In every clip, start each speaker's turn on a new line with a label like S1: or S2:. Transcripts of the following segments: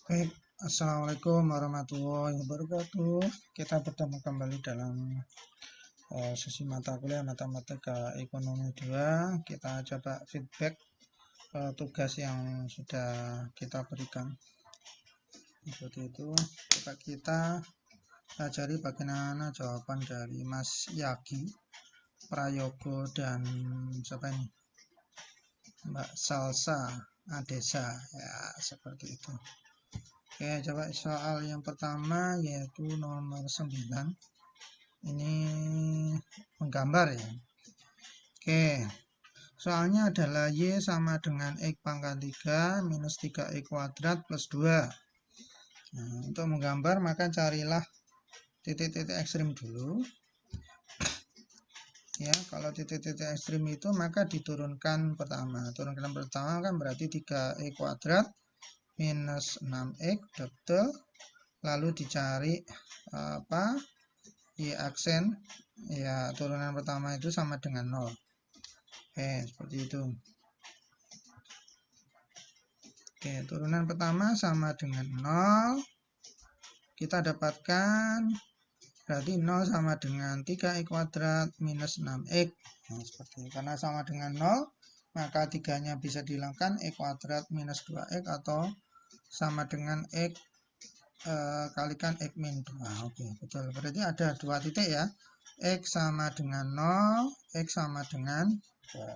S1: Baik, Assalamualaikum warahmatullahi wabarakatuh. Kita bertemu kembali dalam sesi mata kuliah Matematika Ekonomi 2. Kita coba feedback tugas yang sudah kita berikan. Seperti itu, coba kita pelajari bagaimana jawaban dari Mas Yagi, Prayogo, dan siapa ini? Mbak Salsa Adesa. Ya, seperti itu. Oke, coba soal yang pertama yaitu nomor 9. Ini menggambar ya. Oke, soalnya adalah Y sama dengan X pangkat 3 minus 3X kuadrat plus 2. Nah, untuk menggambar maka carilah titik-titik ekstrim dulu. Ya, kalau titik-titik ekstrim itu maka diturunkan pertama. Turunkan pertama kan berarti 3X kuadrat minus 6X betul. Lalu dicari apa? Y aksen, ya turunan pertama itu sama dengan 0. Oke, seperti itu. Oke, turunan pertama sama dengan 0. Kita dapatkan berarti 0 sama dengan 3x kuadrat minus 6x. Nah, seperti itu. Karena sama dengan 0, maka 3-nya bisa dihilangkan, x kuadrat minus 2x atau sama dengan x kalikan x min 2. Oke, betul. Berarti ada dua titik ya. X sama dengan 0, X sama dengan 2.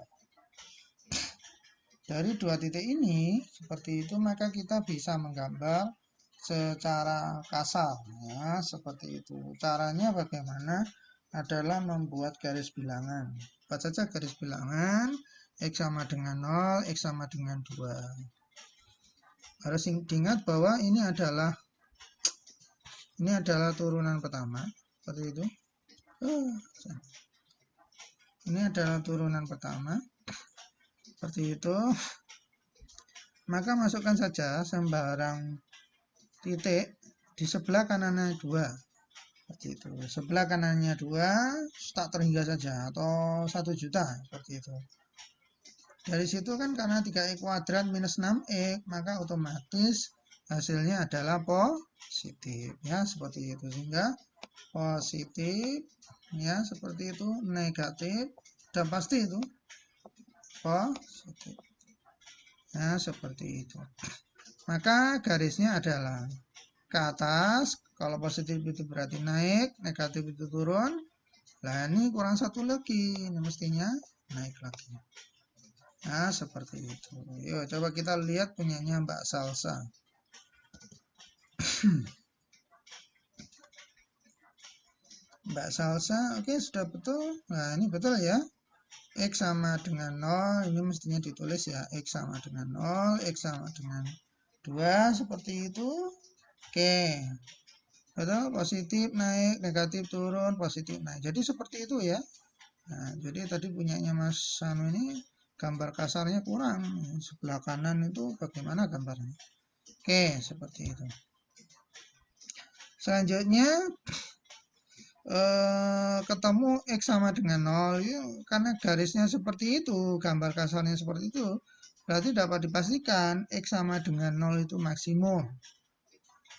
S1: Dari dua titik ini, seperti itu, maka kita bisa menggambar secara kasar. Ya, seperti itu. Caranya bagaimana? Adalah membuat garis bilangan. Buat saja garis bilangan, X sama dengan 0, X sama dengan 2. Harus diingat bahwa ini adalah turunan pertama. Seperti itu. Ini adalah turunan pertama. Seperti itu. Maka masukkan saja sembarang titik di sebelah kanannya 2. Seperti itu. Sebelah kanannya 2, tak terhingga saja atau 1 juta. Seperti itu. Dari situ kan karena 3x kuadrat minus 6x, maka otomatis hasilnya adalah positif. Ya, seperti itu. Sehingga positif, ya, seperti itu. Negatif, dan pasti itu positif. Nah, seperti itu. Maka garisnya adalah ke atas. Kalau positif itu berarti naik, negatif itu turun. Nah, ini kurang satu lagi. Ini mestinya naik lagi. Nah, seperti itu. Yuk, coba kita lihat punyanya Mbak Salsa. Mbak Salsa, oke, sudah betul. Nah, ini betul ya. X sama dengan 0, ini mestinya ditulis ya. X sama dengan 0, X sama dengan 2, seperti itu. Oke. Betul, positif naik, negatif turun, positif naik. Jadi seperti itu ya. Nah, jadi tadi punyanya Mas Sanu ini gambar kasarnya kurang. Sebelah kanan itu bagaimana gambarnya? Oke, seperti itu. Selanjutnya ketemu X sama dengan 0 ya, karena garisnya seperti itu, gambar kasarnya seperti itu, berarti dapat dipastikan X sama dengan 0 itu maksimum.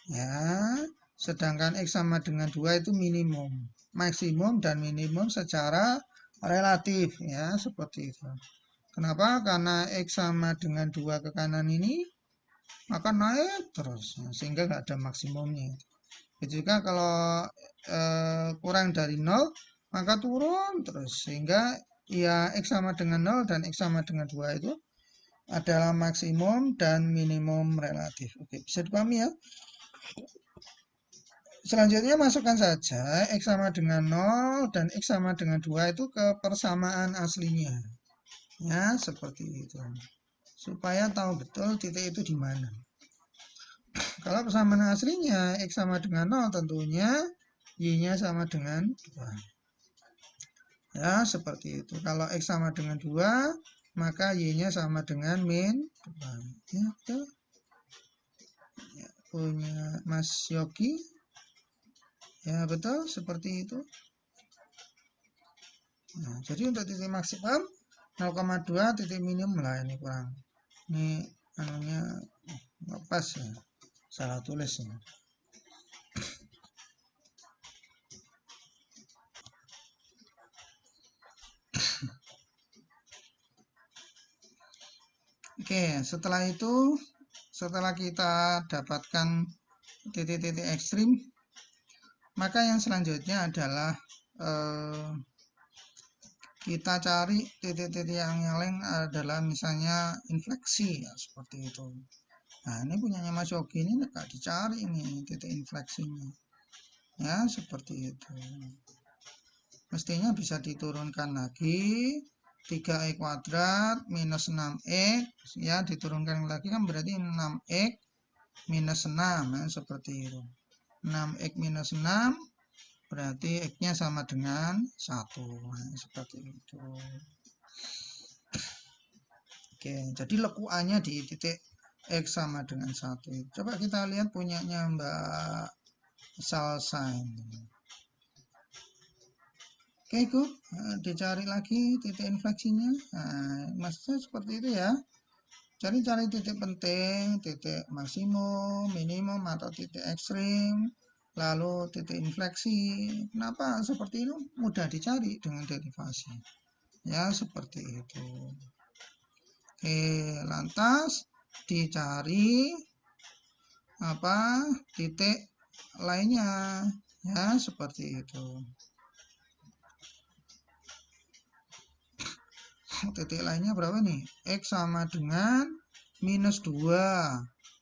S1: Ya, sedangkan X sama dengan 2 itu minimum. Maksimum dan minimum secara relatif ya, seperti itu. Kenapa? Karena X sama dengan 2 ke kanan ini maka naik terus, sehingga nggak ada maksimumnya. Jika kalau kurang dari 0 maka turun terus, sehingga ya X sama dengan 0 dan X sama dengan 2 itu adalah maksimum dan minimum relatif. Oke, bisa dipahami ya. Selanjutnya masukkan saja X sama dengan 0 dan X sama dengan 2 itu ke persamaan aslinya. Ya, seperti itu. Supaya tahu betul titik itu di mana. Kalau persamaan aslinya X sama dengan 0 tentunya Y-nya sama dengan 2. Ya, seperti itu. Kalau X sama dengan 2, maka Y-nya sama dengan min 2. Ya, betul. Ya, punya Mas Yogi. Ya, betul. Seperti itu. Nah, jadi untuk titik maksimum 0,2, titik minimum lah ini kurang. Ini anunya nggak pas ya. Salah tulis ya. Oke, setelah itu, setelah kita dapatkan titik-titik ekstrim, maka yang selanjutnya adalah kita cari titik-titik yang lain adalah misalnya infleksi ya, seperti itu. Nah, ini punyanya Mas Yogi ini nggak dicari ini titik infleksinya. Ya, seperti itu. Mestinya bisa diturunkan lagi 3x kuadrat minus 6x ya, diturunkan lagi kan berarti 6x minus 6 ya, seperti itu. 6x minus 6 berarti x-nya sama dengan 1 nah, seperti itu. Oke, jadi lekuannya di titik x sama dengan 1. Coba kita lihat punyanya Mbak Salsain. Oke, ikut dicari lagi titik infleksinya. Nah, maksudnya seperti itu ya. Cari titik penting, titik maksimum, minimum atau titik ekstrim, lalu titik infleksi. Kenapa seperti itu? Mudah dicari dengan derivasi. Ya, seperti itu. Oke, lantas dicari titik lainnya. Ya, seperti itu. Titik lainnya berapa nih? X sama dengan minus 2.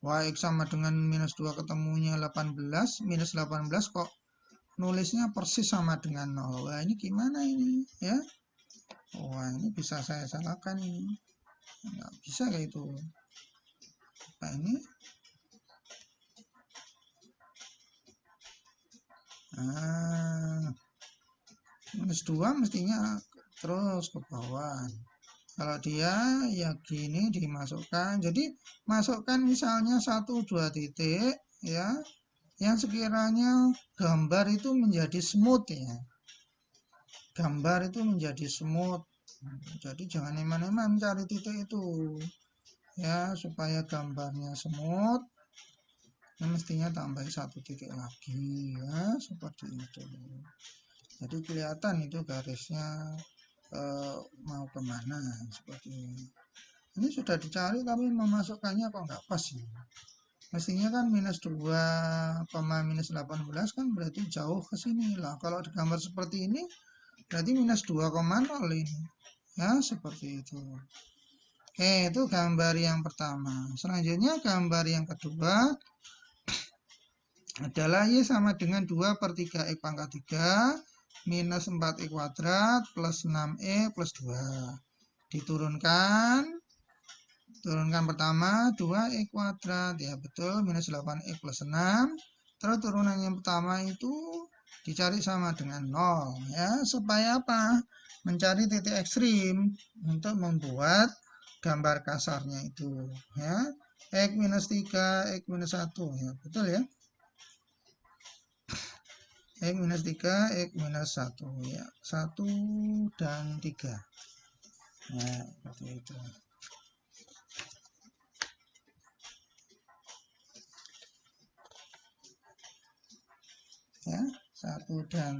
S1: Wah, X sama dengan minus 2 ketemunya 18. Minus 18 kok nulisnya persis sama dengan 0. Wah, ini gimana ini? Ya. Wah, ini bisa saya salahkan ini. Nggak bisa kayak itu. Nah, ini. Minus 2 mestinya terus ke bawah. Kalau dia ya gini dimasukkan. Jadi masukkan misalnya 1 2 titik ya. Yang sekiranya gambar itu menjadi smooth ya. Gambar itu menjadi smooth. Jadi jangan eman-eman cari titik itu. Ya, supaya gambarnya smooth. Nah, mestinya tambah 1 titik lagi ya, seperti itu. Jadi kelihatan itu garisnya mau kemana seperti ini. Ini sudah dicari tapi memasukkannya kok nggak pas ya. Mestinya kan minus 2, minus 18 kan berarti jauh ke sini lah. Kalau di gambar seperti ini berarti minus 2,0 ini. Ya, seperti itu. Oke, itu gambar yang pertama. Selanjutnya gambar yang kedua adalah Y sama dengan 2 per 3x pangkat 3 minus 4x kuadrat plus 6e plus 2. Diturunkan pertama 2x kuadrat ya betul minus 8x plus 6. Terus turunan yang pertama itu dicari sama dengan 0 ya, supaya apa? Mencari titik ekstrim untuk membuat gambar kasarnya itu ya. X minus 3 x minus 1 ya betul ya. X minus 3, X minus 1 ya, 1 dan 3 ya, seperti itu ya, 1 dan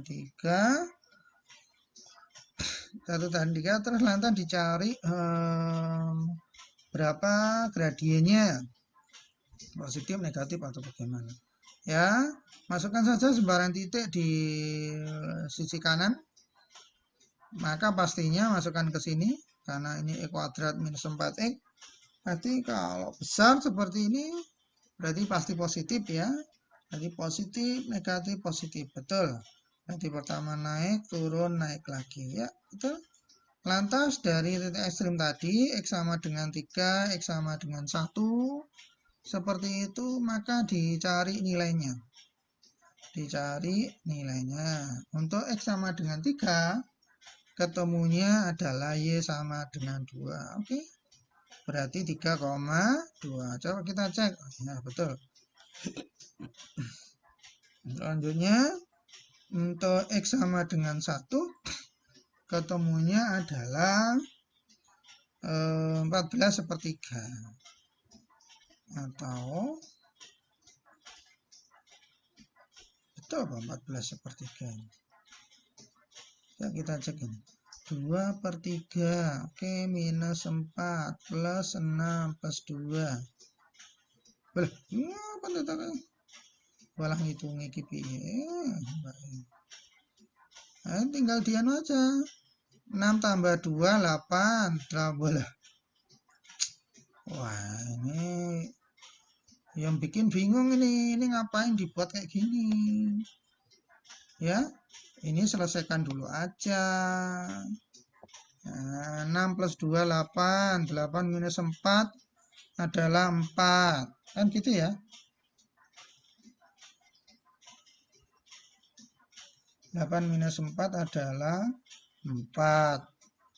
S1: 3 terus lantas dicari berapa gradiennya, positif, negatif atau bagaimana ya. Masukkan saja sembarang titik di sisi kanan, maka pastinya masukkan ke sini karena ini x kuadrat minus 4x. Berarti kalau besar seperti ini berarti pasti positif ya. Jadi positif, negatif, positif, betul. Nanti pertama naik, turun, naik lagi ya, betul. Lantas dari titik ekstrim tadi x sama dengan 3, x sama dengan 1 seperti itu, maka dicari nilainya. Untuk x sama dengan 3 ketemunya adalah y sama dengan 2. Oke. Berarti 3,2. Coba kita cek. Nah, betul. Selanjutnya untuk x sama dengan 1 ketemunya adalah 14/3 atau betul apa 14/3 ini? Ya, kita cek ini. 2/3. Oke, minus 4 plus 6 plus 2. Boleh. Ya, apa itu? Walah ngitung iki piye. Nah, tinggal dianu aja. 6 tambah 2 8. Boleh. Wah, ini yang bikin bingung ini ngapain dibuat kayak gini. Ya, ini selesaikan dulu aja. Nah, 6 plus 2 8. 8 minus 4 adalah 4. Kan gitu ya. 8 minus 4 adalah 4.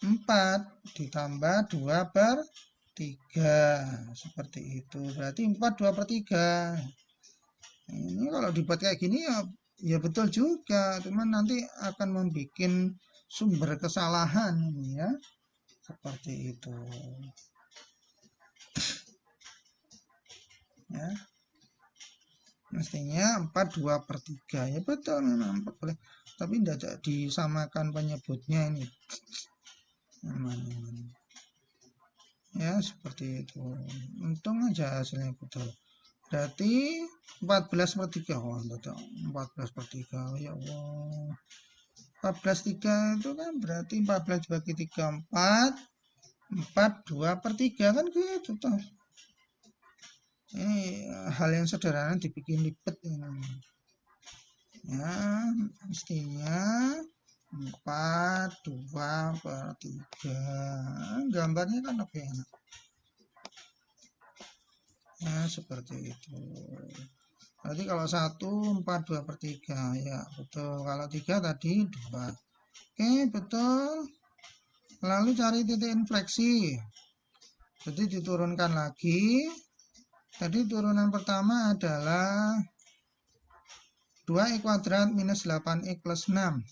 S1: 4 ditambah 2/3. Seperti itu. Berarti 4 2/3. Ini kalau dibuat kayak gini ya betul juga. Cuman nanti akan membuat sumber kesalahan ini ya. Seperti itu. Ya. Mestinya 4 2/3. Ya betul memang 4 boleh. Tapi tidak disamakan penyebutnya ini. Ya seperti itu. Untung aja hasilnya betul. Berarti 14/3. Oh, betul. 14/3. Ya Allah. 14/3 itu kan berarti 14 dibagi 3 4. 4 2/3 kan gitu toh. Ini hal yang sederhana dibikin ribet ini. Ya, mestinya 4 2/3. Gambarnya kan lebih enak. Ya, seperti itu. Berarti kalau 1 4 2/3 ya betul. Kalau 3 tadi 2. Oke, betul. Lalu cari titik infleksi. Jadi diturunkan lagi. Tadi turunan pertama adalah 2x² minus 8x plus 6.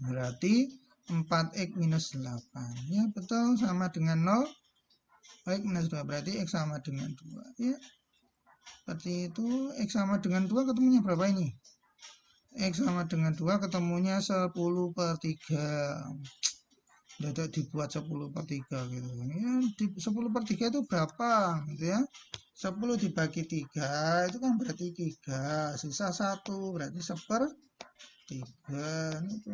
S1: Berarti 4x minus 8. Ya betul, sama dengan 0. X minus 2. Berarti X sama dengan 2. Ya. Seperti itu. X sama dengan 2 ketemunya berapa ini? X sama dengan 2 ketemunya 10/3. Tidak dibuat 10/3 gitu. Ya, 10/3 itu berapa gitu ya? 10 dibagi 3 itu kan berarti 3. Sisa 1 berarti 1/3. Itu.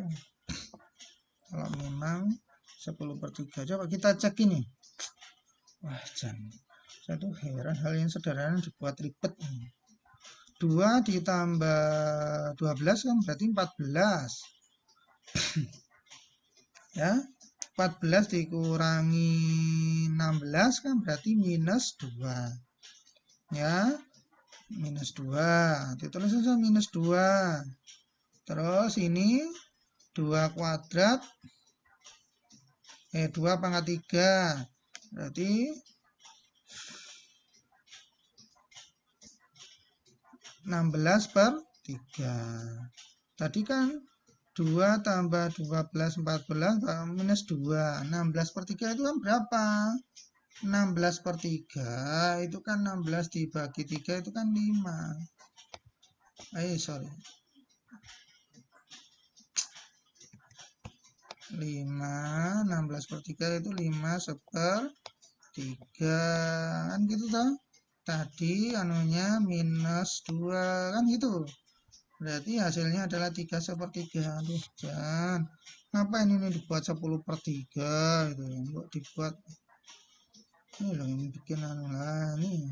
S1: Kalau memang 10/3. Coba kita cek ini. Wah, jangan. Saya tuh heran hal yang sederhana dibuat ribet. 2 ditambah 12 kan berarti 14. Ya. 14 dikurangi 16 kan berarti minus 2. Ya. Minus 2. Ditulis saja minus 2. Terus ini 2 kuadrat. 2 pangkat 3. Berarti 16/3. Tadi kan 2 tambah 12 14 minus 2. 16/3 itu kan berapa? 16/3 itu kan 16 dibagi 3 itu kan 5. Sorry. 5, 16/3 itu 5/3. Kan gitu toh? Tadi anunya minus 2 kan gitu. Berarti hasilnya adalah 3/3. Aduh, jangan. Ngapain ini dibuat 10/3 gitu. Kok dibuat ini loh yang bikin anu lah nih.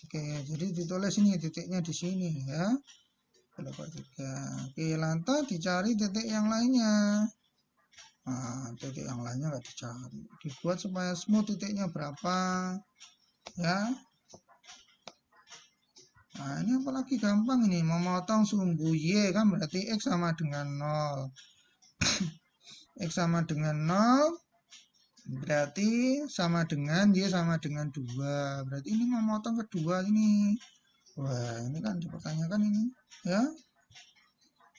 S1: Oke, jadi ditulis ini titiknya di sini ya. 10/3. Oke, lantas dicari titik yang lainnya. Nah, titik yang lainnya nggak dicari. Dibuat supaya smooth titiknya berapa. Ya. Nah, ini apalagi gampang ini. Memotong sumbu Y kan berarti X sama dengan 0. X sama dengan 0. Berarti sama dengan Y sama dengan 2. Berarti ini memotong kedua ini. Wah, ini kan dipertanyakan ini. Ya.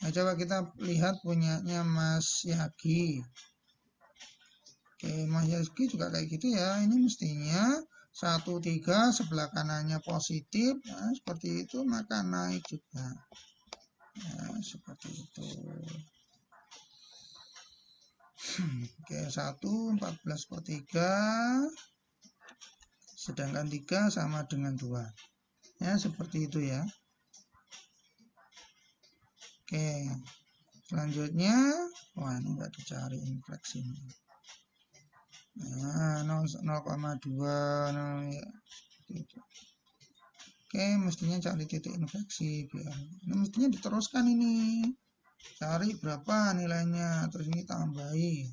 S1: Nah, coba kita lihat punyanya Mas Yagi. Oke, Mas Yagi juga kayak gitu ya. Ini mestinya 1, 3, sebelah kanannya positif, nah, seperti itu, maka naik juga. Nah, seperti itu. Oke, 1, 14/3, sedangkan 3 sama dengan 2. Ya, seperti itu ya. Oke, selanjutnya, wah ini enggak dicari infleksinya. Nah, 0,2, ya. Oke, mestinya cari titik infleksi biar. Ini mestinya diteruskan ini. Cari berapa nilainya, terus ini tambahi.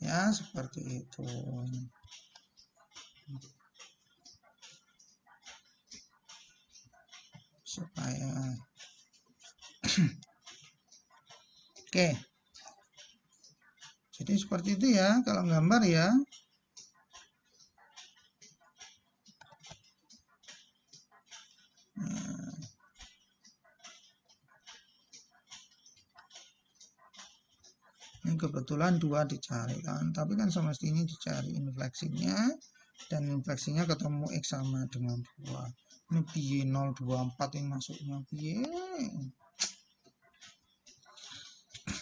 S1: Ya, seperti itu. Supaya oke. Jadi seperti itu ya kalau gambar ya. Nah, ini kebetulan 2 dicari kan, tapi kan semestinya dicari infleksinya, dan infleksinya ketemu X sama dengan 2. Ini piye 024 ini masuknya piye?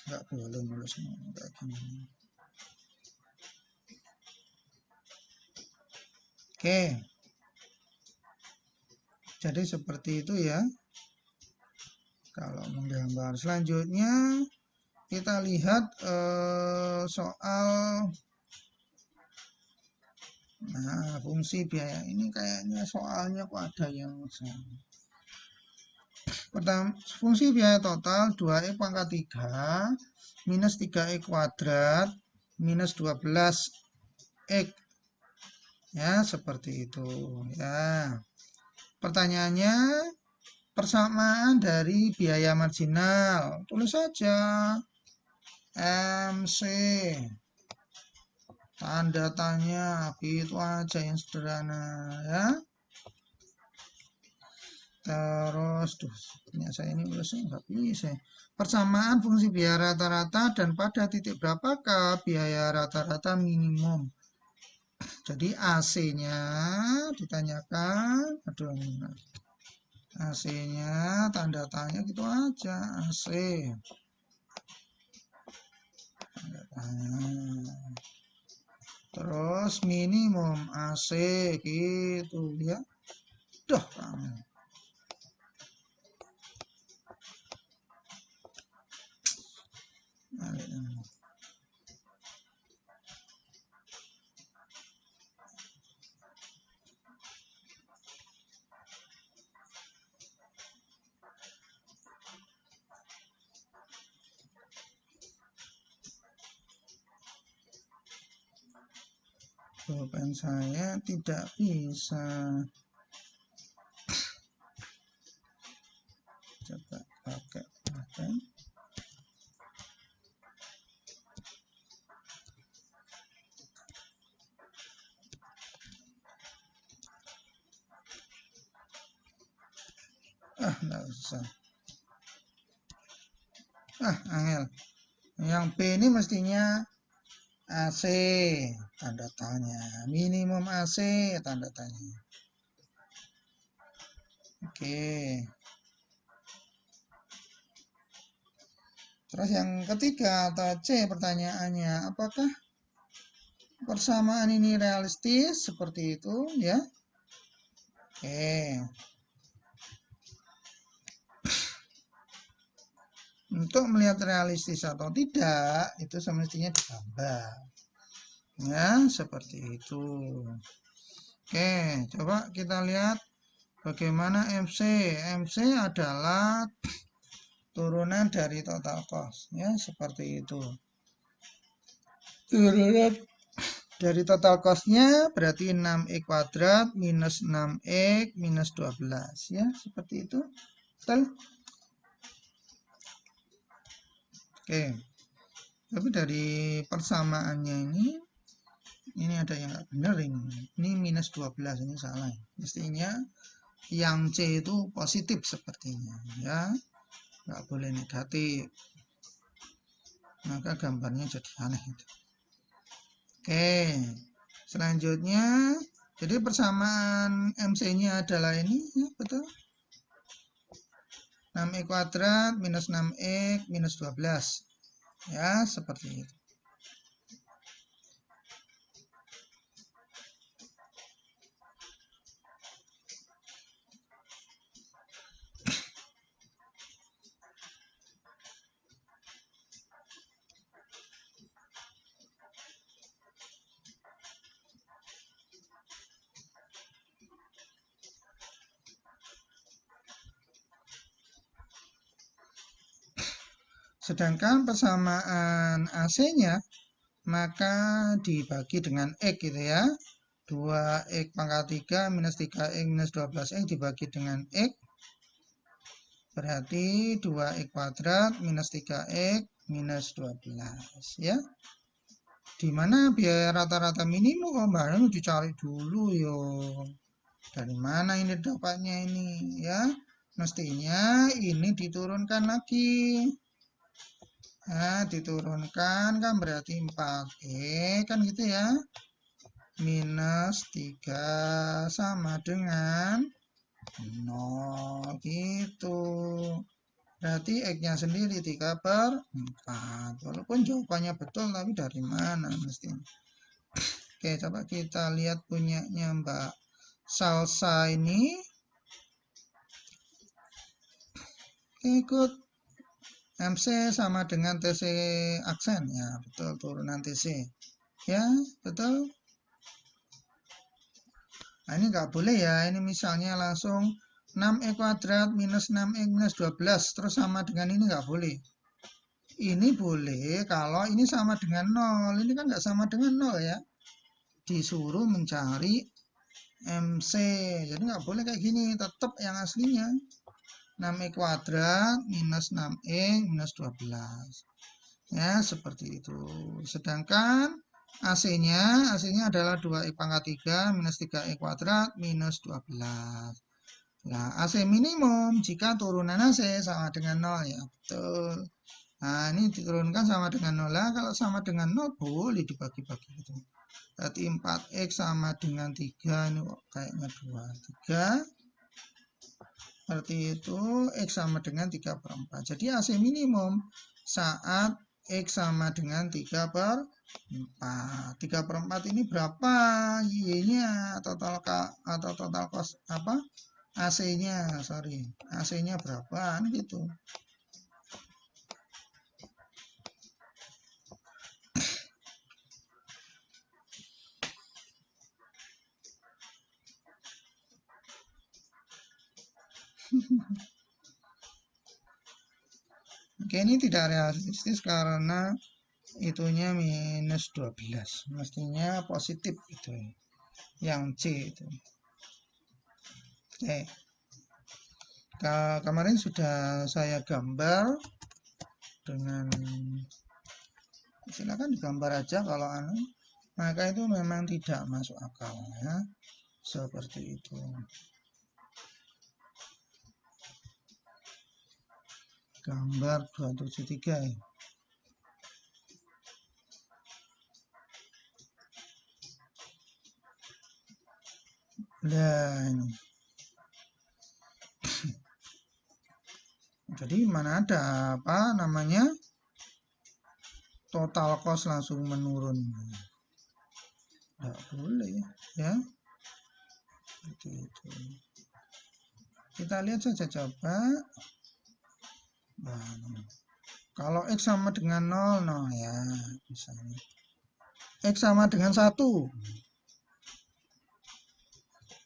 S1: Nggak boleh nulis kayak gini. Oke. Jadi seperti itu ya. Kalau menggambar selanjutnya kita lihat soal fungsi biaya. Ini kayaknya soalnya kok ada yang sama. Pertama, fungsi biaya total 2x pangkat 3 minus 3x kuadrat minus 12x. Ya, seperti itu. Ya. Pertanyaannya, persamaan dari biaya marginal. Tulis saja MC. Tanda tanya, gitu aja yang sederhana ya. Terus, saya ini tulisnya nggak bisa. Persamaan fungsi biaya rata-rata dan pada titik berapakah biaya rata-rata minimum. Jadi AC-nya ditanyakan, aduh, AC-nya tanda tanya gitu aja, AC. Tanda tanya. Terus minimum AC gitu ya. Duh, kamu. Pulpen saya tidak bisa. Coba pakai pulpen. Enggak usah. Angel. Yang B ini mestinya AC tanda tanya, minimum AC tanda tanya. Oke. Terus yang ketiga atau C pertanyaannya, apakah persamaan ini realistis seperti itu ya? Oke. Untuk melihat realistis atau tidak itu semestinya digambar. Ya, seperti itu. Oke, coba kita lihat bagaimana MC. MC adalah turunan dari total cost, ya, seperti itu. Turunan dari total cost-nya berarti 6x kuadrat minus 6x minus 12, ya, seperti itu. Betul? Oke. Tapi dari persamaannya ini ada yang nggak benar ini. Ini minus 12, ini salah. Mestinya yang C itu positif sepertinya, ya. Nggak boleh negatif. Maka gambarnya jadi aneh itu. Oke. Selanjutnya Jadi persamaan MC-nya adalah ini, ya, betul. 6x kuadrat minus 6x minus 12. Ya, seperti itu. Sedangkan persamaan AC-nya maka dibagi dengan X gitu ya. 2x pangkat 3 minus 3x minus 12x dibagi dengan X. Berarti 2x kuadrat minus 3x minus 12 ya. Dimana biaya rata-rata minimum baru dicari dulu yo. Dari mana ini dapatnya ini ya? Mestinya ini diturunkan lagi. Nah, diturunkan kan berarti 4e kan gitu ya. Minus 3 sama dengan 0 gitu. Berarti X-nya sendiri 3/4. Walaupun jawabannya betul, tapi dari mana mestinya? Oke, coba kita lihat punyanya Mbak Salsa ini. Ikut MC sama dengan TC aksen. Ya, betul, turunan TC. Ya, betul. Nah, ini nggak boleh ya. Ini misalnya langsung 6x kuadrat minus 6x minus 12. Terus sama dengan ini nggak boleh. Ini boleh kalau ini sama dengan 0. Ini kan nggak sama dengan 0 ya. Disuruh mencari MC. Jadi nggak boleh kayak gini. Tetap yang aslinya. 6x kuadrat minus 6x minus 12. Ya, seperti itu. Sedangkan AC-nya adalah 2x pangkat 3 minus 3x kuadrat minus 12. Nah, AC minimum jika turunan AC sama dengan 0 ya, betul. Nah, ini diturunkan sama dengan 0 lah. Kalau sama dengan 0 boleh dibagi-bagi gitu. Berarti 4x sama dengan 3, ini kok kayaknya 2, 3. Seperti itu, X sama dengan 3/4. Jadi AC minimum saat X sama dengan 3/4. 3/4 ini berapa Y-nya total atau total cost apa? AC-nya, sorry. AC-nya berapa? Gitu. Oke, ini tidak realistis karena itunya minus 12. Mestinya positif itu. Yang C itu. Oke. Kemarin sudah saya gambar dengan, silakan digambar aja kalau maka itu memang tidak masuk akal ya. Seperti itu. Gambar 273 ya. Nah, ini. Jadi mana ada apa namanya total cost langsung menurun. Tidak boleh ya. Seperti itu. Kita lihat saja coba. Nah, kalau X sama dengan 0, nah ya, misalnya. X sama dengan 1.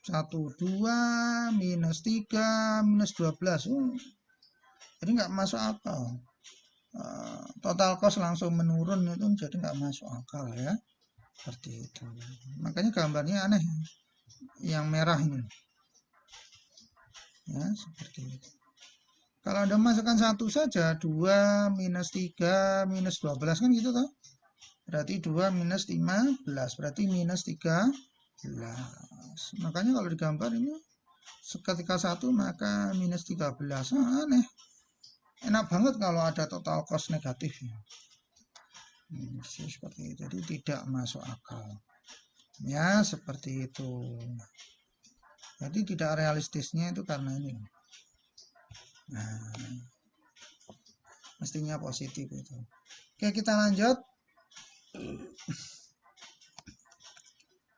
S1: 1, 2, minus 3, minus 12. Jadi nggak masuk akal. Total cost langsung menurun itu jadi nggak masuk akal ya. Seperti itu. Makanya gambarnya aneh. Yang merah ini. Ya, seperti itu. Kalau Anda masukkan 1 saja, 2 minus 3 minus 12 kan gitu toh. Berarti 2 minus 15, berarti minus 13. Makanya kalau digambar ini ketika 1 maka minus 13. Aneh. Enak banget kalau ada total cost negatif ya. Seperti itu. Jadi tidak masuk akal. Ya, seperti itu. Jadi tidak realistisnya itu karena ini. Nah, mestinya positif itu. Oke, kita lanjut.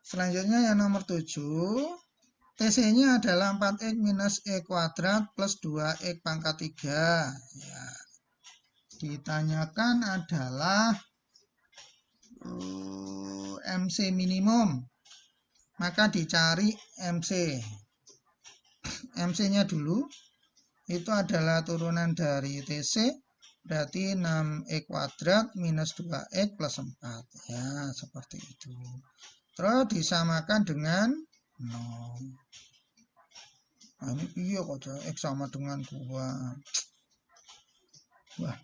S1: Selanjutnya yang nomor 7. TC-nya adalah 4X minus E kuadrat plus 2X pangkat 3. Ya. Ditanyakan adalah MC minimum. Maka dicari MC. MC-nya dulu. Itu adalah turunan dari TC. Berarti 6X kuadrat minus 2X plus 4. Ya, seperti itu. Terus disamakan dengan 0. Nah, ini iya kok X sama dengan 2. Wah.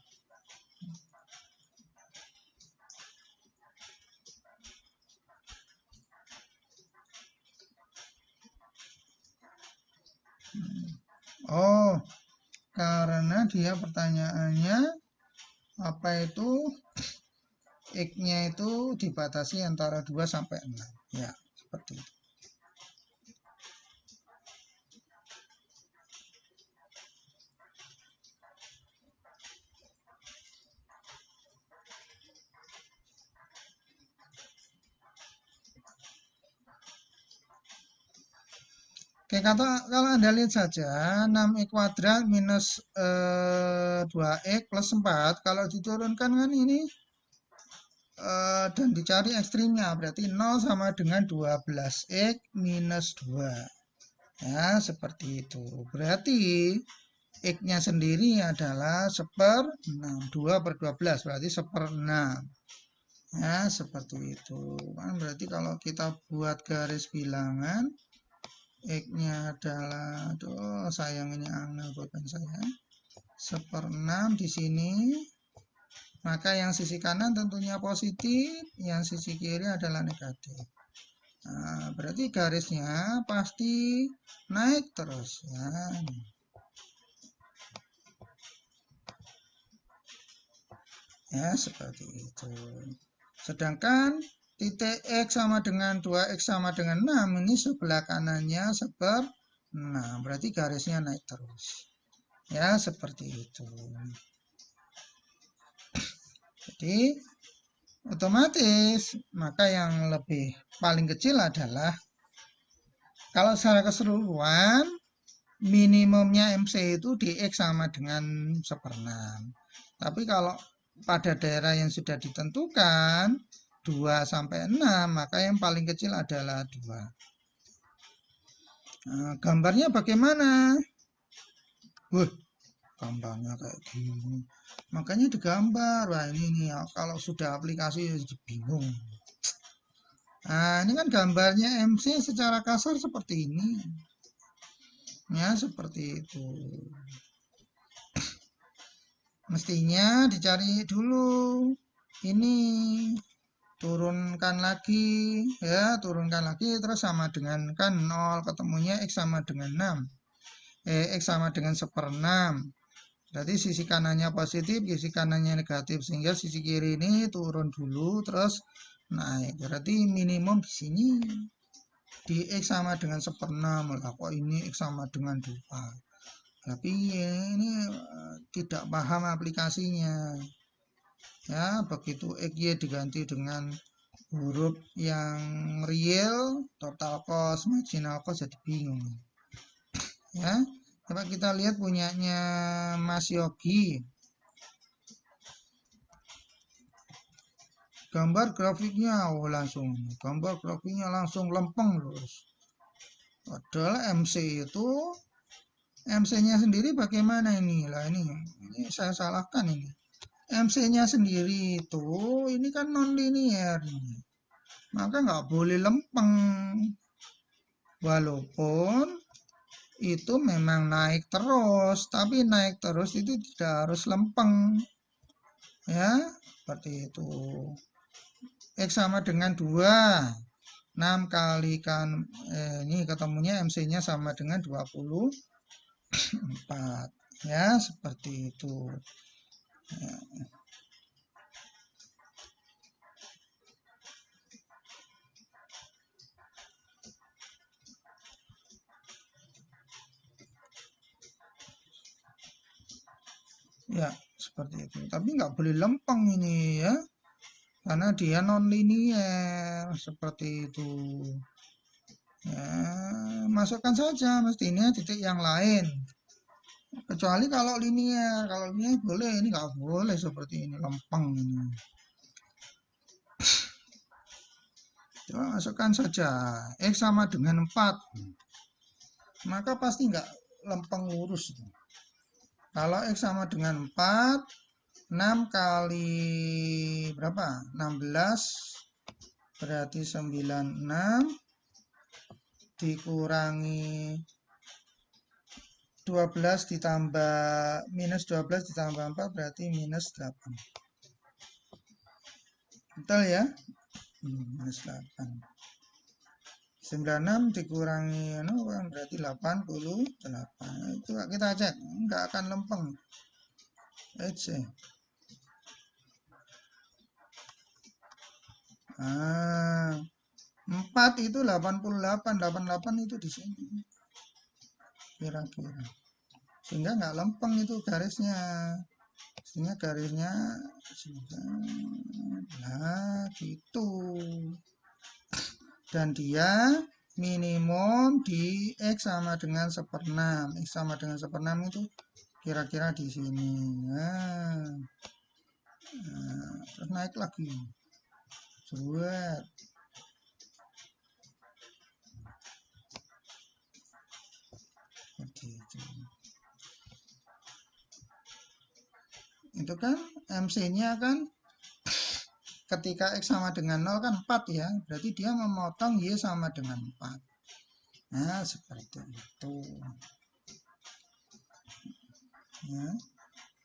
S1: Oh, karena dia pertanyaannya apa itu X-nya itu dibatasi antara 2 sampai 6. Ya, seperti itu. Oke, kalau Anda lihat saja 6X kuadrat minus 2X plus 4, kalau diturunkan kan ini dan dicari ekstrimnya, berarti 0 sama dengan 12X minus 2. Ya, seperti itu. Berarti X-nya sendiri adalah 1/6. 2 per 12, berarti 1/6. Ya, seperti itu. Kan berarti kalau kita buat garis bilangan, X-nya adalah, aduh sayang ini angel bukan saya, 1/6 di sini. Maka yang sisi kanan tentunya positif, yang sisi kiri adalah negatif. Nah, berarti garisnya pasti naik terus. Ya, seperti itu. Sedangkan titik X sama dengan 2X sama dengan 6, ini sebelah kanannya 1/6. Berarti garisnya naik terus. Ya, seperti itu. Jadi, otomatis, maka yang lebih paling kecil adalah, kalau secara keseluruhan, minimumnya MC itu di X sama dengan 1/6. Tapi kalau pada daerah yang sudah ditentukan 2 sampai 6, maka yang paling kecil adalah 2. Nah, gambarnya bagaimana? Gambarnya kayak gini. Makanya digambar. Wah, ini nih kalau sudah aplikasi bingung. Nah, ini kan gambarnya MC secara kasar seperti ini. Ya, seperti itu. Mestinya dicari dulu. Ini turunkan lagi, ya, turunkan lagi terus sama dengan kan 0, ketemunya X sama dengan 6. X sama dengan 1/6. Berarti sisi kanannya positif, sisi kanannya negatif, sehingga sisi kiri ini turun dulu terus naik. Berarti minimum di sini di X sama dengan 1/6. Lah kok ini X sama dengan 2. Tapi ini tidak paham aplikasinya. Ya, begitu XY diganti dengan huruf yang real, total cost, marginal cost, jadi bingung. Ya, coba kita lihat punyanya Mas Yogi. Gambar grafiknya, langsung gambar grafiknya langsung lempeng lurus. Padahal MC itu, MC-nya sendiri bagaimana ini? Lah ini saya salahkan ini. MC-nya sendiri itu, ini kan non-linear ini. Maka nggak boleh lempeng. Walaupun itu memang naik terus, tapi naik terus itu tidak harus lempeng. Ya, seperti itu. X sama dengan 2. 6 kalikan ini ketemunya MC-nya sama dengan 24. Ya, seperti itu. Ya. Ya, seperti itu. Tapi nggak boleh lempeng ini ya, karena dia non-linier seperti itu. Ya, masukkan saja mestinya titik yang lain. Kecuali kalau linier boleh, ini nggak boleh seperti ini, lempeng ini. Coba masukkan saja, X sama dengan 4. Maka pasti nggak lempeng lurus. Kalau X sama dengan 4, 6 kali berapa? 16, berarti 96, dikurangi 12 ditambah minus 12 ditambah 4 berarti minus 8. Betul ya? Minus 8. 96 dikurangi berarti 88. Itu kita cek, nggak akan lempeng. Aja. Nah, 4 itu 88. 88 itu di sini. Kira-kira. Sehingga nggak lempeng itu garisnya. Sehingga garisnya nah gitu. Dan dia minimum di X sama dengan 1/6. X sama dengan 1/6 itu kira-kira di sini. Nah, terus naik lagi. Buat begitu. Itu kan MC-nya kan ketika X sama dengan 0 kan 4 ya. Berarti dia memotong Y sama dengan 4. Nah, seperti itu. Ya.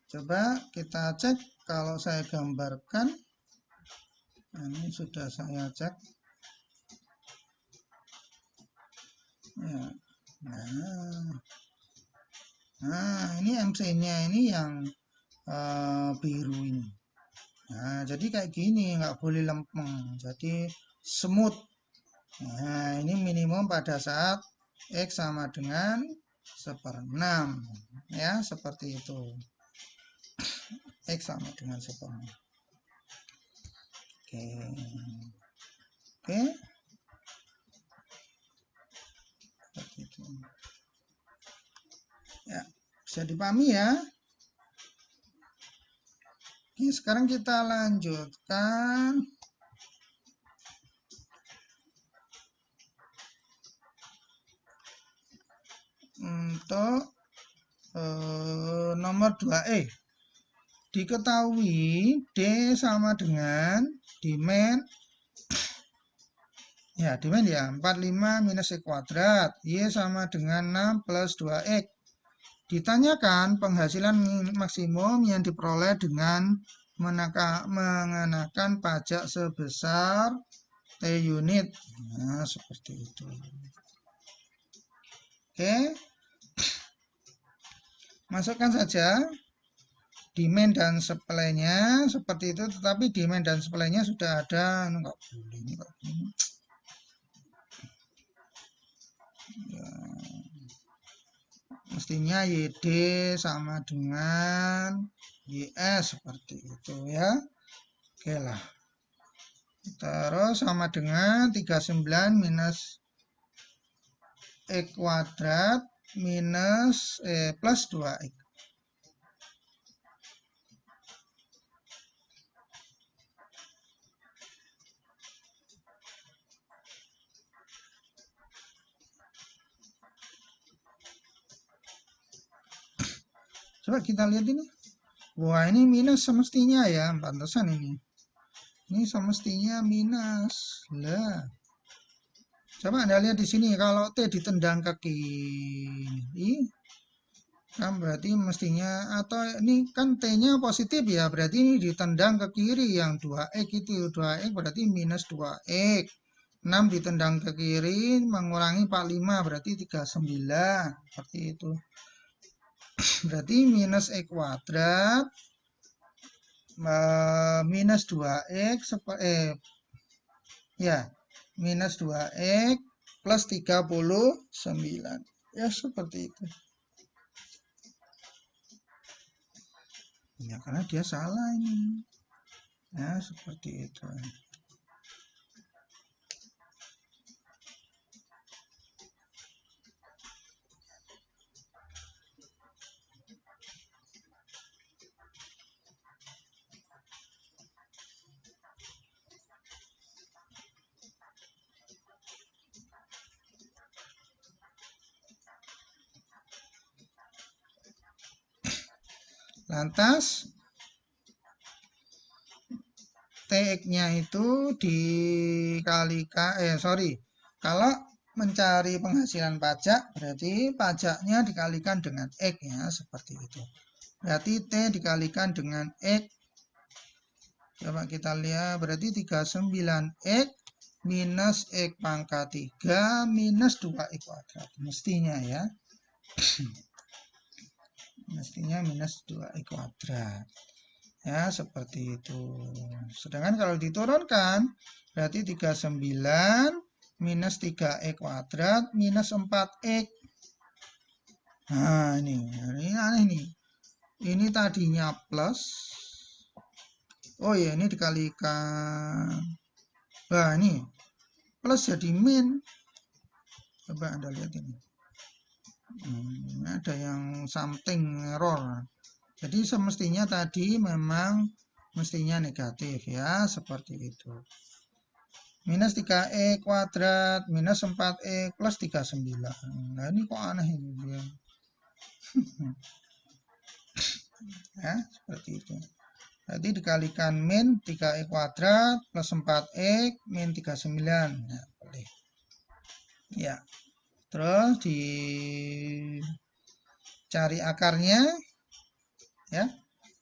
S1: Coba kita cek kalau saya gambarkan. Ini sudah saya cek. Ya. Nah, ini MC-nya ini yang biru ini. Nah, jadi kayak gini, nggak boleh lempeng. Jadi smooth. Nah, ini minimum pada saat X sama dengan 1/6. Ya, seperti itu. X sama dengan 1/6. Oke. Oke. Seperti itu. Ya, bisa dipahami ya. Oke, sekarang kita lanjutkan untuk nomor 2E. Diketahui D sama dengan demand ya 45 minus X kuadrat, Y sama dengan 6 plus 2X. Ditanyakan penghasilan maksimum yang diperoleh dengan mengenakan pajak sebesar T unit. Nah, seperti itu. Oke. Masukkan saja demand dan supply-nya seperti itu, tetapi demand dan supply-nya sudah ada. Enggak boleh ini kok. Ya. Mestinya YD sama dengan YS seperti itu ya. Oke lah. Terus sama dengan 39 minus X kuadrat minus plus 2X. Coba kita lihat ini. Wah, ini minus semestinya ya, pantesan ini. Ini semestinya minus. Lah. Coba Anda lihat di sini, kalau T ditendang ke kiri, kan berarti mestinya, atau ini kan T-nya positif ya, berarti ini ditendang ke kiri, yang 2X itu, 2X berarti minus 2X. 6 ditendang ke kiri, mengurangi 45, berarti 39, seperti itu. Berarti minus X kuadrat, minus 2X, ya, minus 2X plus 39. Ya, seperti itu. Ya, karena dia salah ini. Ya, seperti itu. Lantas TX-nya itu dikalikan, kalau mencari penghasilan pajak berarti pajaknya dikalikan dengan X ya, seperti itu. Berarti T dikalikan dengan X. Coba kita lihat, berarti 39X minus X pangkat 3 minus 2X kuadrat. Mestinya ya. Mestinya minus 2X kuadrat. Ya, seperti itu. Sedangkan kalau diturunkan, berarti 39 minus 3X kuadrat minus 4X. Nah, ini aneh nih. Ini tadinya plus. Oh ya, ini dikalikan. Nah, ini plus jadi min. Coba Anda lihat ini. Ada yang something error. Jadi semestinya tadi memang mestinya negatif ya, seperti itu. Minus 3E kuadrat minus 4E plus 39. Nah, ini kok aneh ini dia. Ya, seperti itu. Jadi dikalikan min 3E kuadrat plus 4E min 39. Nah, boleh. Ya. Terus dicari akarnya. Ya.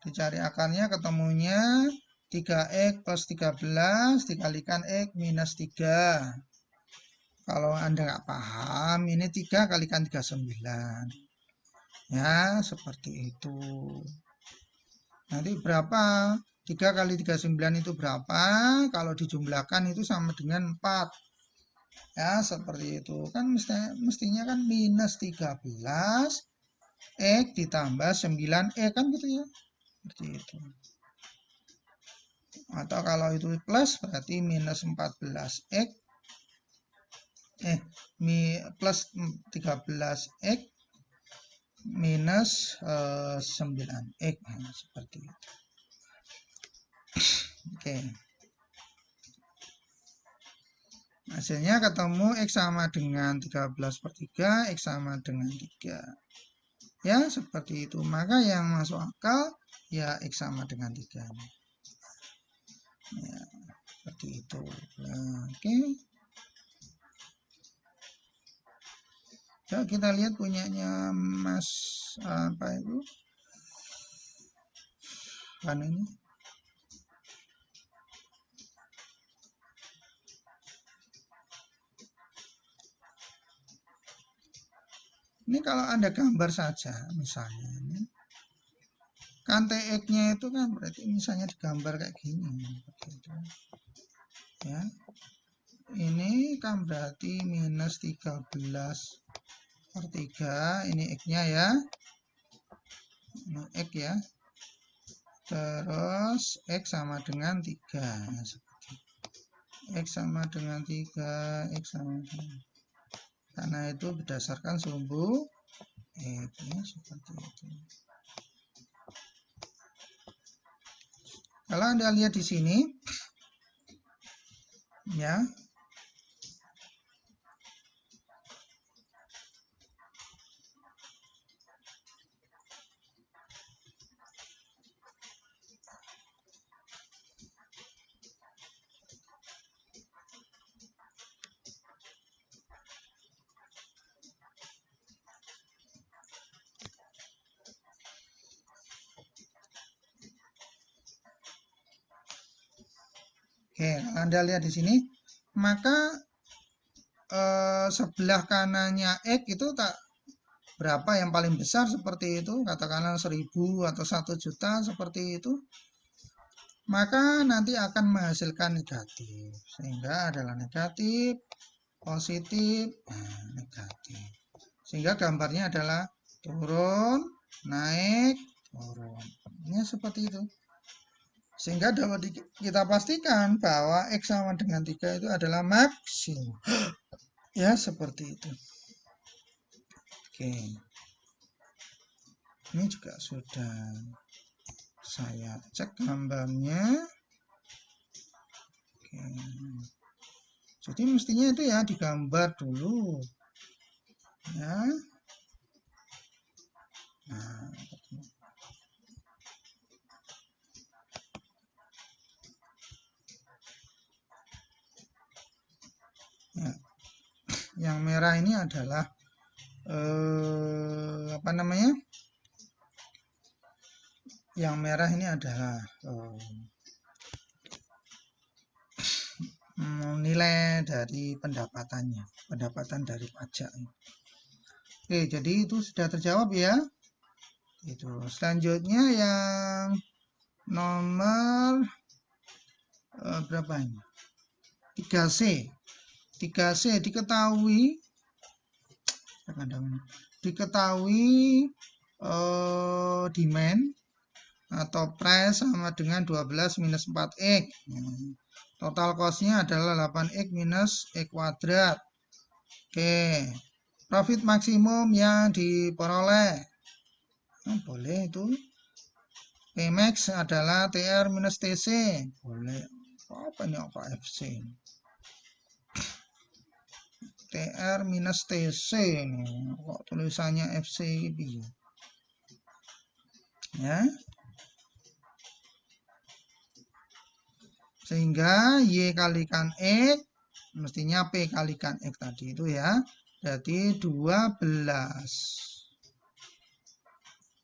S1: Dicari akarnya, ketemunya 3X plus 13 dikalikan X minus 3. Kalau Anda nggak paham, ini 3 kalikan 39. Ya, seperti itu. Nanti berapa? 3 kali 39 itu berapa? Kalau dijumlahkan itu sama dengan 4. Ya, seperti itu. Kan mestinya kan minus 13 X ditambah 9E kan gitu ya. Seperti itu. Atau kalau itu plus berarti minus 14X plus 13X minus 9X. Nah, seperti itu. Oke. Hasilnya ketemu X sama dengan 13 per 3, X sama dengan 3. Ya, seperti itu. Maka yang masuk akal ya X sama dengan 3. Ya, seperti itu. Nah, oke. Coba kita lihat punyanya Mas apa itu? Kan ini. Ini kalau Anda gambar saja misalnya ini. Kan TX-nya itu kan berarti misalnya digambar kayak gini. Gitu. Ya. Ini kan berarti minus 13 per 3. Ini X-nya ya. Ini X ya. Terus X sama dengan 3. Seperti X sama dengan 3. X sama dengan. Karena itu berdasarkan sumbu X ya, seperti itu. Kalau Anda lihat di sini, ya, oke, Anda lihat di sini, maka sebelah kanannya X itu tak berapa yang paling besar seperti itu, katakanlah 1000 atau 1 juta seperti itu, maka nanti akan menghasilkan negatif. Sehingga adalah negatif, positif, negatif. Sehingga gambarnya adalah turun, naik, Ya, seperti itu. Sehingga dapat kita pastikan bahwa X sama dengan 3 itu adalah maksimum. Ya, seperti itu. Oke. Ini juga sudah saya cek gambarnya. Oke. Jadi mestinya itu ya digambar dulu. Ya. Nah, ya. Yang merah ini adalah apa namanya? Yang merah ini adalah nilai dari pendapatannya, pendapatan dari pajak. Oke, jadi itu sudah terjawab ya. Itu. Selanjutnya yang nomor berapa ini? 3C. 3C diketahui demand atau price sama dengan 12 minus 4X. Total cost-nya adalah 8X minus X kuadrat. Oke. Profit maksimum yang diperoleh. Boleh itu. Pmax adalah TR minus TC. Boleh. Apa ini apa FC? TR minus TC. Kok tulisannya FC ini? Ya. Sehingga Y kalikan X, mestinya P kalikan X tadi itu ya. Berarti 12.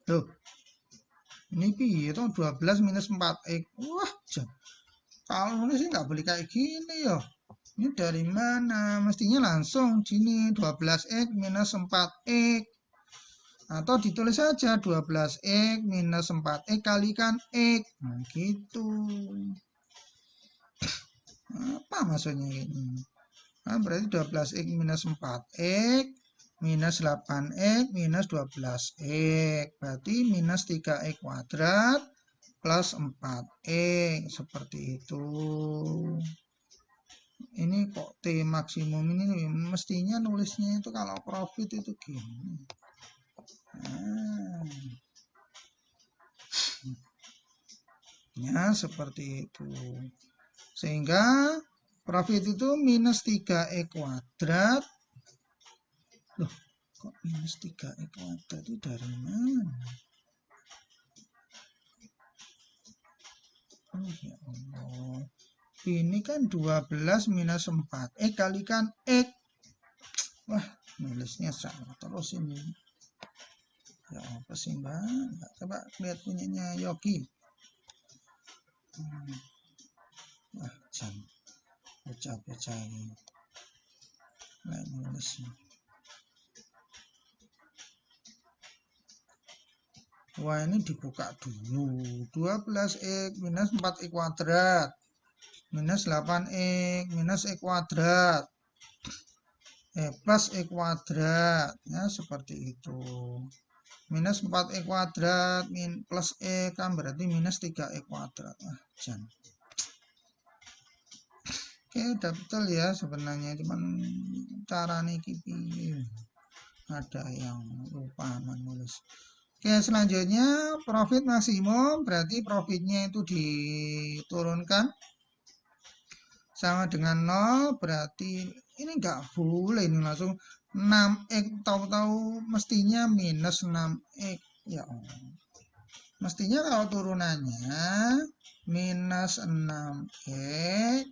S1: Tuh. Ini piye itu 12 minus 4X. Wah, kalau ini sih nggak boleh kayak gini ya. Ini dari mana? Mestinya langsung sini 12X minus 4X. Atau ditulis saja 12X minus 4X kalikan X. Nah, gitu. Apa maksudnya ini? Nah, berarti 12X minus 4X minus 8X minus 12X. Berarti minus 3X kuadrat plus 4X. Seperti itu. Ini kok T maksimum ini mestinya nulisnya itu kalau profit itu gini. Ya, seperti itu. Sehingga profit itu minus 3X kuadrat. Loh, kok minus 3X kuadrat itu dari mana? Oh ya Allah. Ini kan 12 minus 4X kalikan X. Wah, nulisnya salah terus ini. Ya apa sih Mbak? Coba lihat punyanya Yogi. Wah, jam bocah-bocah ini. Nah, nulisnya. Wah, ini dibuka dulu. 12X minus 4X kuadrat. Minus 8X minus X kuadrat. Plus X kuadrat. Ya, seperti itu. Minus 4X kuadrat plus X kan berarti minus 3X kuadrat. Ah, jangan. Oke, udah betul ya sebenarnya. Cuman cara nih ada yang lupa menulis. Oke, selanjutnya profit maksimum berarti profitnya itu diturunkan sama dengan 0, berarti ini enggak boleh ini langsung 6X, tahu-tahu mestinya minus 6X. Ya Allah. Mestinya kalau turunannya minus 6X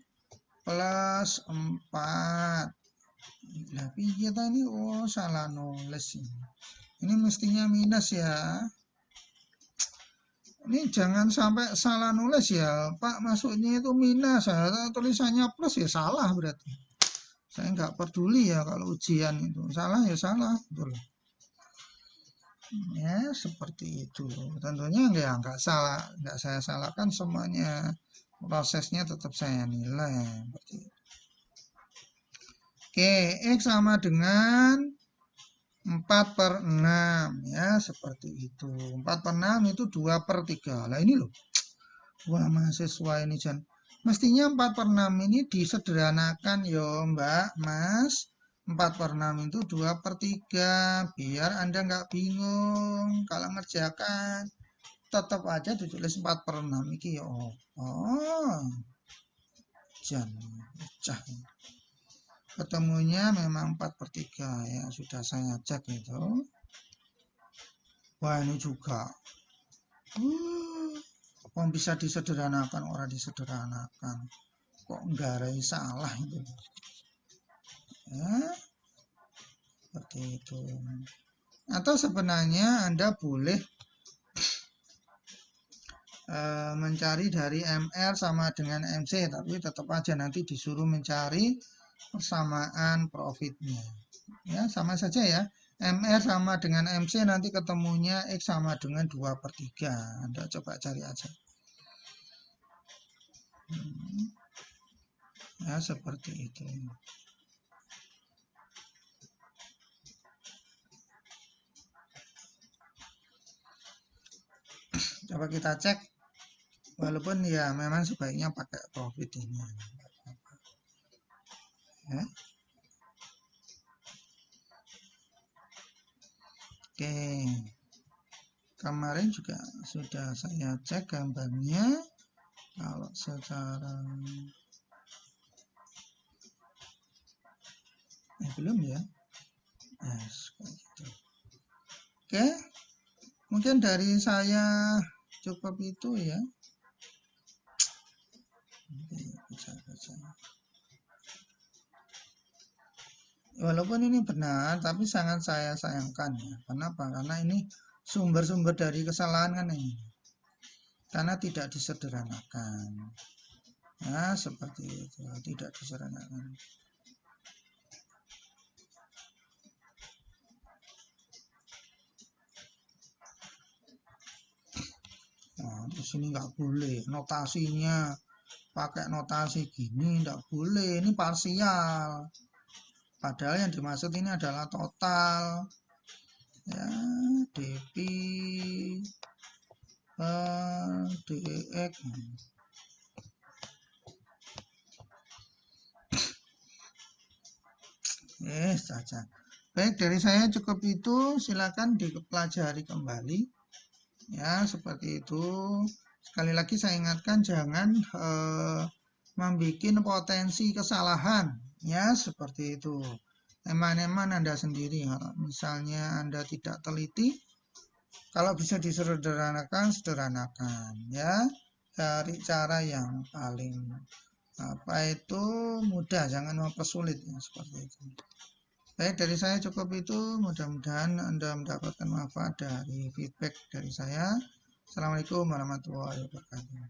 S1: plus 4. Tapi kita ini salah nulis ini. Ini mestinya minus ya. Ini jangan sampai salah nulis ya, Pak. Maksudnya itu minus. Tulisannya plus ya salah berarti. Saya nggak peduli ya kalau ujian itu. Salah ya salah. Betul. Ya, seperti itu. Tentunya nggak salah. Nggak saya salahkan semuanya. Prosesnya tetap saya nilai. Seperti itu. Oke, X sama dengan 4/6 ya, seperti itu. 4/6 itu 2/3. Lah ini loh. Wah, mahasiswa ini Jan. Mestinya 4/6 ini disederhanakan yo Mbak, Mas. 4/6 itu 2/3. Biar Anda nggak bingung kalau ngerjakan. Tetap aja ditulis 4/6 iki yo. Oh, Jan. Pecah. Ketemunya memang 4/3 ya. Sudah saya cek itu. Wah, ini juga. Kok bisa disederhanakan, orang disederhanakan. Kok nggarai salah itu. Ya, seperti itu. Atau sebenarnya Anda boleh mencari dari MR sama dengan MC, tapi tetap aja nanti disuruh mencari persamaan profitnya. Ya, sama saja ya. MR sama dengan MC nanti ketemunya X sama dengan 2/3. Anda coba cari aja. Ya, seperti itu. Coba kita cek. Walaupun ya memang sebaiknya pakai profit ini. Ya. Oke. Kemarin juga sudah saya cek gambarnya. Kalau secara belum ya. Yes, gitu. Oke. Mungkin dari saya cukup itu ya. Baca. Walaupun ini benar, tapi sangat saya sayangkan ya. Kenapa? Karena ini sumber-sumber dari kesalahan kan ini. Karena tidak disederhanakan. Nah, seperti itu. Tidak disederhanakan. Nah, di sini nggak boleh. Notasinya pakai notasi gini nggak boleh. Ini parsial. Padahal yang dimaksud ini adalah total. Ya, DP DX. Saja. Baik, dari saya cukup itu. Silakan dipelajari kembali. Ya, seperti itu. Sekali lagi saya ingatkan jangan membuat potensi kesalahan. Ya, seperti itu. Eman-eman Anda sendiri. Misalnya Anda tidak teliti, kalau bisa disederhanakan, sederhanakan. Ya, cari cara yang paling mudah, jangan mempersulit ya, seperti itu. Baik, dari saya cukup itu. Mudah-mudahan Anda mendapatkan manfaat dari feedback dari saya. Assalamualaikum warahmatullahi wabarakatuh.